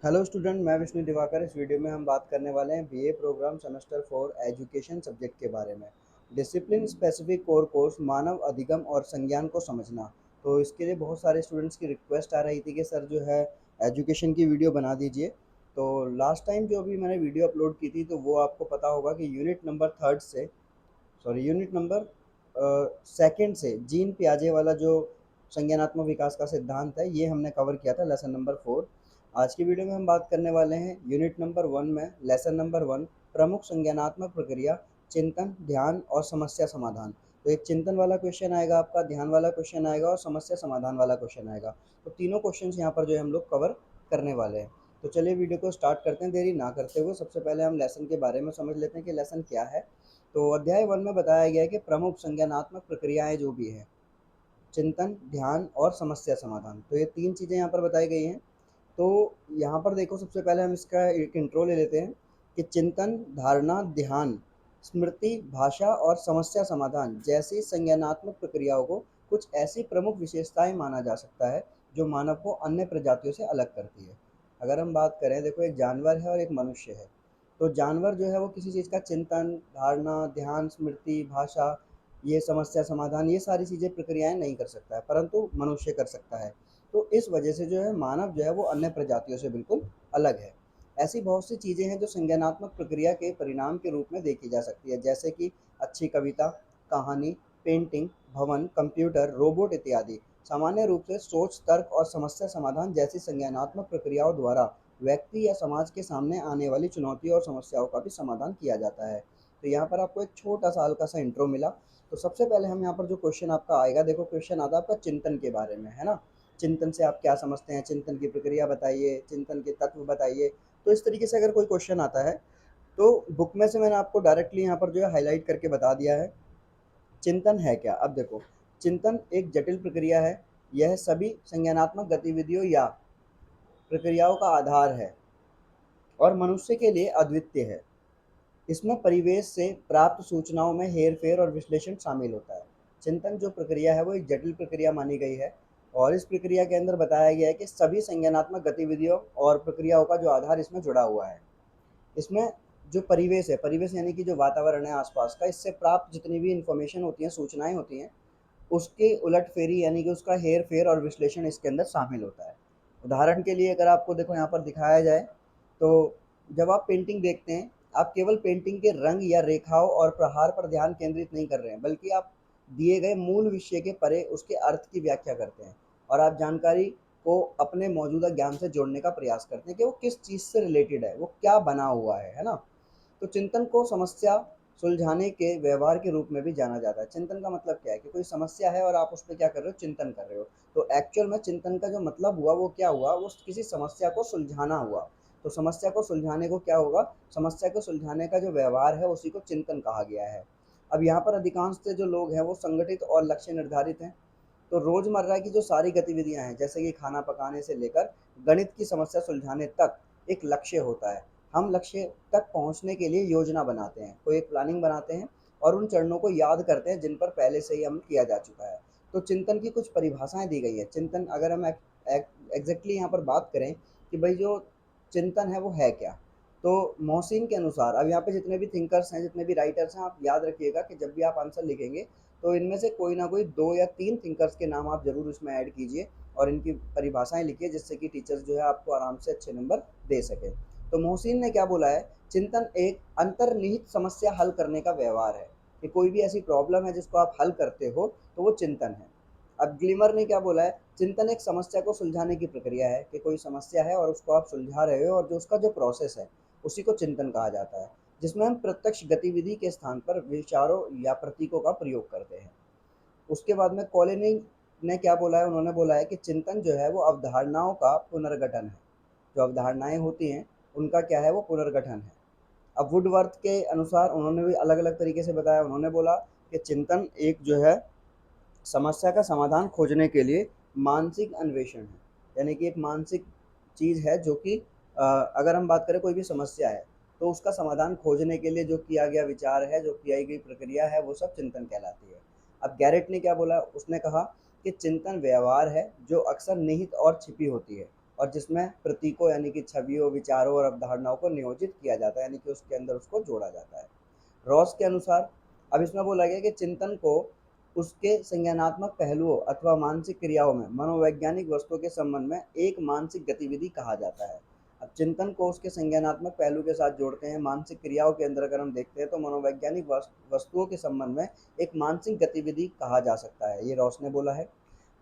Hello student, मैं विष्णु दिवाकर। इस video में हम बात करने वाले हैं BA programme semester 4 education subject के बारे में। डिसिप्लिन स्पेसिफिक कोर कोर्स मानव अधिगम और संज्ञान को समझना। तो इसके लिए बहुत सारे स्टूडेंट्स की रिक्वेस्ट आ रही थी कि सर जो है एजुकेशन की वीडियो बना दीजिए। तो लास्ट टाइम जो अभी मैंने वीडियो अपलोड की थी तो वो आपको पता होगा कि यूनिट नंबर थर्ड से यूनिट नंबर सेकंड से जीन पियाजे वाला जो संज्ञानात्मक विकास का सिद्धांत है ये हमने कवर किया था लेसन नंबर 4। आज की वीडियो में हम बात करने वाले हैं यूनिट नंबर 1 में लेसन नंबर 1 प्रमुख संज्ञानात्मक प्रक्रिया चिंतन ध्यान और समस्या समाधान। तो एक चिंतन वाला क्वेश्चन आएगा, आपका ध्यान वाला क्वेश्चन आएगा और समस्या समाधान वाला क्वेश्चन आएगा। तो तीनों क्वेश्चन यहाँ पर जो है हम लोग कवर करने वाले हैं। तो चलिए वीडियो को स्टार्ट करते हैं देरी ना करते हुए। सबसे पहले हम लेसन के बारे में समझ लेते हैं कि लेसन क्या है। तो अध्याय 1 में बताया गया है कि प्रमुख संज्ञानात्मक प्रक्रियाएं जो भी हैं चिंतन ध्यान और समस्या समाधान, तो ये तीन चीज़ें यहाँ पर बताई गई हैं। तो यहाँ पर देखो, सबसे पहले हम इसका एक इंट्रो ले लेते हैं कि चिंतन धारणा ध्यान स्मृति भाषा और समस्या समाधान जैसी संज्ञानात्मक प्रक्रियाओं को कुछ ऐसी प्रमुख विशेषताएं माना जा सकता है जो मानव को अन्य प्रजातियों से अलग करती है। अगर हम बात करें, देखो एक जानवर है और एक मनुष्य है। तो जानवर जो है वो किसी चीज़ का चिंतन धारणा ध्यान स्मृति भाषा ये समस्या समाधान ये सारी चीज़ें प्रक्रियाएं नहीं कर सकता है, परंतु मनुष्य कर सकता है। तो इस वजह से जो है मानव जो है वो अन्य प्रजातियों से बिल्कुल अलग है। ऐसी बहुत सी चीज़ें हैं जो संज्ञानात्मक प्रक्रिया के परिणाम के रूप में देखी जा सकती है, जैसे कि अच्छी कविता कहानी पेंटिंग भवन कंप्यूटर रोबोट इत्यादि। सामान्य रूप से सोच तर्क और समस्या समाधान जैसी संज्ञानात्मक प्रक्रियाओं द्वारा व्यक्ति या समाज के सामने आने वाली चुनौतियों और समस्याओं का भी समाधान किया जाता है। तो यहाँ पर आपको एक छोटा सा हल्का सा इंट्रो मिला। तो सबसे पहले हम यहाँ पर जो क्वेश्चन आपका आएगा, देखो क्वेश्चन आता है आपका चिंतन के बारे में, है ना। चिंतन से आप क्या समझते हैं, चिंतन की प्रक्रिया बताइए, चिंतन के तत्व बताइए। तो इस तरीके से अगर कोई क्वेश्चन आता है तो बुक में से मैंने आपको डायरेक्टली यहाँ पर जो है हाईलाइट करके बता दिया है चिंतन है क्या। अब देखो, चिंतन एक जटिल प्रक्रिया है। यह सभी संज्ञानात्मक गतिविधियों या प्रक्रियाओं का आधार है और मनुष्य के लिए अद्वितीय है। इसमें परिवेश से प्राप्त सूचनाओं में हेर-फेर और विश्लेषण शामिल होता है। चिंतन जो प्रक्रिया है वो एक जटिल प्रक्रिया मानी गई है और इस प्रक्रिया के अंदर बताया गया है कि सभी संज्ञानात्मक गतिविधियों और प्रक्रियाओं का जो आधार इसमें जुड़ा हुआ है। इसमें जो परिवेश है, परिवेश यानी कि जो वातावरण है आसपास का, इससे प्राप्त जितनी भी इंफॉर्मेशन होती हैं, सूचनाएं होती हैं, उसके उलट-फेरी यानी कि उसका हेर-फेर और विश्लेषण इसके अंदर शामिल होता है। उदाहरण के लिए अगर आपको देखो यहाँ पर दिखाया जाए, तो जब आप पेंटिंग देखते हैं, आप केवल पेंटिंग के रंग या रेखाओं और प्रहार पर ध्यान केंद्रित नहीं कर रहे हैं, बल्कि आप दिए गए मूल विषय के परे उसके अर्थ की व्याख्या करते हैं और आप जानकारी को अपने मौजूदा ज्ञान से जोड़ने का प्रयास करते हैं कि वो किस चीज़ से रिलेटेड है, वो क्या बना हुआ है ना। तो चिंतन को समस्या सुलझाने के व्यवहार के रूप में भी जाना जाता है। चिंतन का मतलब क्या है कि कोई समस्या है और आप उस पे क्या कर रहे हो, चिंतन कर रहे हो। तो एक्चुअल में चिंतन का जो मतलब हुआ वो क्या हुआ, वो किसी समस्या को सुलझाना हुआ। तो समस्या को सुलझाने को क्या होगा, समस्या को सुलझाने का जो व्यवहार है उसी को चिंतन कहा गया है। अब यहाँ पर अधिकांश से जो लोग हैं वो संगठित और लक्ष्य निर्धारित हैं। तो रोज़मर्रा की जो सारी गतिविधियाँ हैं, जैसे कि खाना पकाने से लेकर गणित की समस्या सुलझाने तक एक लक्ष्य होता है। हम लक्ष्य तक पहुँचने के लिए योजना बनाते हैं, कोई एक प्लानिंग बनाते हैं और उन चरणों को याद करते हैं जिन पर पहले से ही अमल किया जा चुका है। तो चिंतन की कुछ परिभाषाएँ दी गई है। चिंतन अगर हम एग्ज़ैक्टली यहाँ पर बात करें कि भई जो चिंतन है वो है क्या? तो मोहसिन के अनुसार, अब यहाँ पे जितने भी थिंकर्स हैं, जितने भी राइटर्स हैं, आप याद रखिएगा कि जब भी आप आंसर लिखेंगे तो इनमें से कोई ना कोई 2 या 3 थिंकर्स के नाम आप ज़रूर इसमें ऐड कीजिए और इनकी परिभाषाएँ लिखिए, जिससे कि टीचर्स जो है आपको आराम से अच्छे नंबर दे सकें। तो मोहसिन ने क्या बोला है, चिंतन एक अंतर्निहित समस्या हल करने का व्यवहार है, कि कोई भी ऐसी प्रॉब्लम है जिसको आप हल करते हो तो वो चिंतन है। अब ग्लिमर ने क्या बोला है, चिंतन एक समस्या को सुलझाने की प्रक्रिया है, कि कोई समस्या है और उसको आप सुलझा रहे हो और जो उसका जो प्रोसेस है उसी को चिंतन कहा जाता है, जिसमें हम प्रत्यक्ष गतिविधि के स्थान पर विचारों या प्रतीकों का प्रयोग करते हैं। उसके बाद में कॉलिनी ने क्या बोला है, उन्होंने बोला है कि चिंतन जो है वो अवधारणाओं का पुनर्गठन है। जो अवधारणाएं होती हैं उनका क्या है, वो पुनर्गठन है। अब वुडवर्थ के अनुसार उन्होंने भी अलग अलग तरीके से बताया। उन्होंने बोला कि चिंतन एक जो है समस्या का समाधान खोजने के लिए मानसिक अन्वेषण है, यानी कि एक मानसिक चीज़ है जो कि अगर हम बात करें कोई भी समस्या है तो उसका समाधान खोजने के लिए जो किया गया विचार है, जो की गई प्रक्रिया है, वो सब चिंतन कहलाती है। अब गैरेट ने क्या बोला, उसने कहा कि चिंतन व्यवहार है जो अक्सर निहित और छिपी होती है और जिसमें प्रतीकों यानी कि छवियों, विचारों और अवधारणाओं को नियोजित किया जाता है, यानी कि उसके अंदर उसको जोड़ा जाता है। रॉस के अनुसार अब इसमें बोला गया कि चिंतन को उसके संज्ञानात्मक पहलुओं अथवा मानसिक क्रियाओं में मनोवैज्ञानिक वस्तुओं के संबंध में एक मानसिक गतिविधि कहा जाता है। अब चिंतन को उसके संज्ञानात्मक पहलू के साथ जोड़ते हैं। मानसिक क्रियाओं के अंदर अगर हम देखते हैं तो मनोवैज्ञानिक वस्तुओं के संबंध में एक मानसिक गतिविधि कहा जा सकता है, ये रॉस ने बोला है।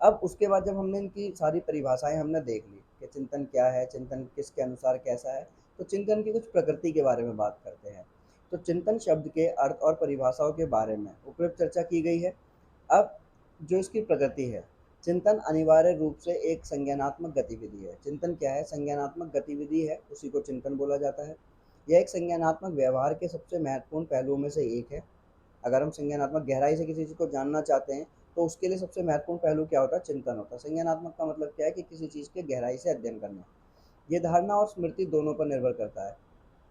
अब उसके बाद जब हमने इनकी सारी परिभाषाएं हमने देख ली कि चिंतन क्या है, चिंतन किसके अनुसार कैसा है, तो चिंतन की कुछ प्रकृति के बारे में बात करते हैं। तो चिंतन शब्द के अर्थ और परिभाषाओं के बारे में उपयुक्त चर्चा की गई है। अब जो इसकी प्रकृति है, चिंतन अनिवार्य रूप से एक संज्ञानात्मक गतिविधि है। चिंतन क्या है? संज्ञानात्मक गतिविधि है, उसी को चिंतन बोला जाता है। यह एक संज्ञानात्मक व्यवहार के सबसे महत्वपूर्ण पहलुओं में से एक है। अगर हम संज्ञानात्मक गहराई से किसी चीज़ को जानना चाहते हैं तो उसके लिए सबसे महत्वपूर्ण पहलू क्या होता है? चिंतन होता है। संज्ञानात्मक का मतलब क्या है कि किसी चीज़ के गहराई से अध्ययन करना। ये धारणा और स्मृति दोनों पर निर्भर करता है।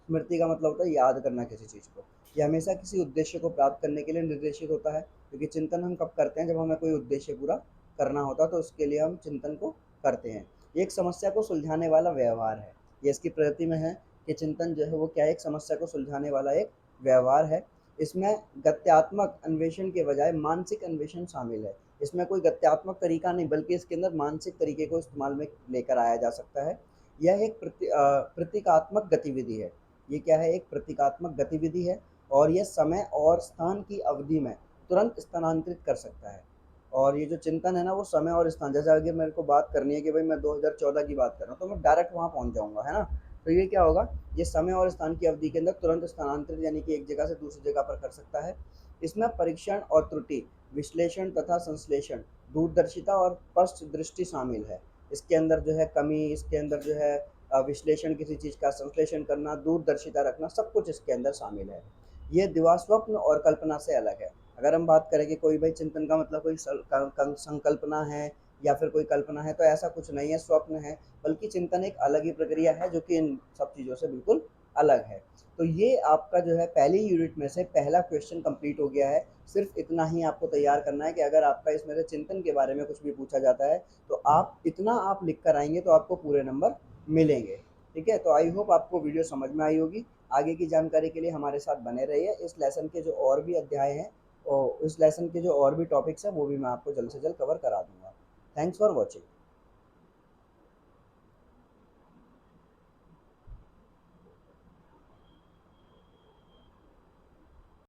स्मृति का मतलब होता है याद करना किसी चीज़ को। ये हमेशा किसी उद्देश्य को प्राप्त करने के लिए निर्देशित होता है, क्योंकि चिंतन हम कब करते हैं? जब हमें कोई उद्देश्य पूरा करना होता है, तो उसके लिए हम चिंतन को करते हैं। ये एक समस्या को सुलझाने वाला व्यवहार है। ये इसकी प्रकृति में है कि चिंतन जो है वो क्या है? एक समस्या को सुलझाने वाला एक व्यवहार है। इसमें गत्यात्मक अन्वेषण के बजाय मानसिक अन्वेषण शामिल है। इसमें कोई गत्यात्मक तरीका नहीं, बल्कि इसके अंदर मानसिक तरीके को इस्तेमाल में लेकर आया जा सकता है। यह एक प्रतीकात्मक गतिविधि है। ये क्या है? एक प्रतीकात्मक गतिविधि है और यह समय और स्थान की अवधि में तुरंत स्थानांतरित कर सकता है। और ये जो चिंतन है ना, वो समय और स्थान, जैसे अगर मेरे को बात करनी है कि भाई मैं 2014 की बात कर रहा हूँ, तो मैं डायरेक्ट वहाँ पहुँच जाऊँगा, है ना। तो ये क्या होगा? ये समय और स्थान की अवधि के अंदर तुरंत स्थानांतरित, यानी कि एक जगह से दूसरी जगह पर कर सकता है। इसमें परीक्षण और त्रुटि, विश्लेषण तथा संश्लेषण, दूरदर्शिता और स्पष्ट दृष्टि शामिल है। इसके अंदर जो है कमी, इसके अंदर जो है विश्लेषण, किसी चीज़ का संश्लेषण करना, दूरदर्शिता रखना, सब कुछ इसके अंदर शामिल है। ये दिवास्वप्न और कल्पना से अलग है। अगर हम बात करें कि कोई भाई चिंतन का मतलब कोई संकल्पना है या फिर कोई कल्पना है, तो ऐसा कुछ नहीं है, स्वप्न है। बल्कि चिंतन एक अलग ही प्रक्रिया है जो कि इन सब चीज़ों से बिल्कुल अलग है। तो ये आपका जो है पहली यूनिट में से पहला क्वेश्चन कंप्लीट हो गया है। सिर्फ इतना ही आपको तैयार करना है कि अगर आपका इसमें से चिंतन के बारे में कुछ भी पूछा जाता है तो आप इतना आप लिख कर आएंगे तो आपको पूरे नंबर मिलेंगे। ठीक है, तो आई होप आपको वीडियो समझ में आई होगी। आगे की जानकारी के लिए हमारे साथ बने रहिए। इस लेसन के जो और भी अध्याय हैं और इस लेसन के जो और भी टॉपिक्स हैं वो भी मैं आपको जल्द से जल्द कवर करा दूंगा। Thanks for watching.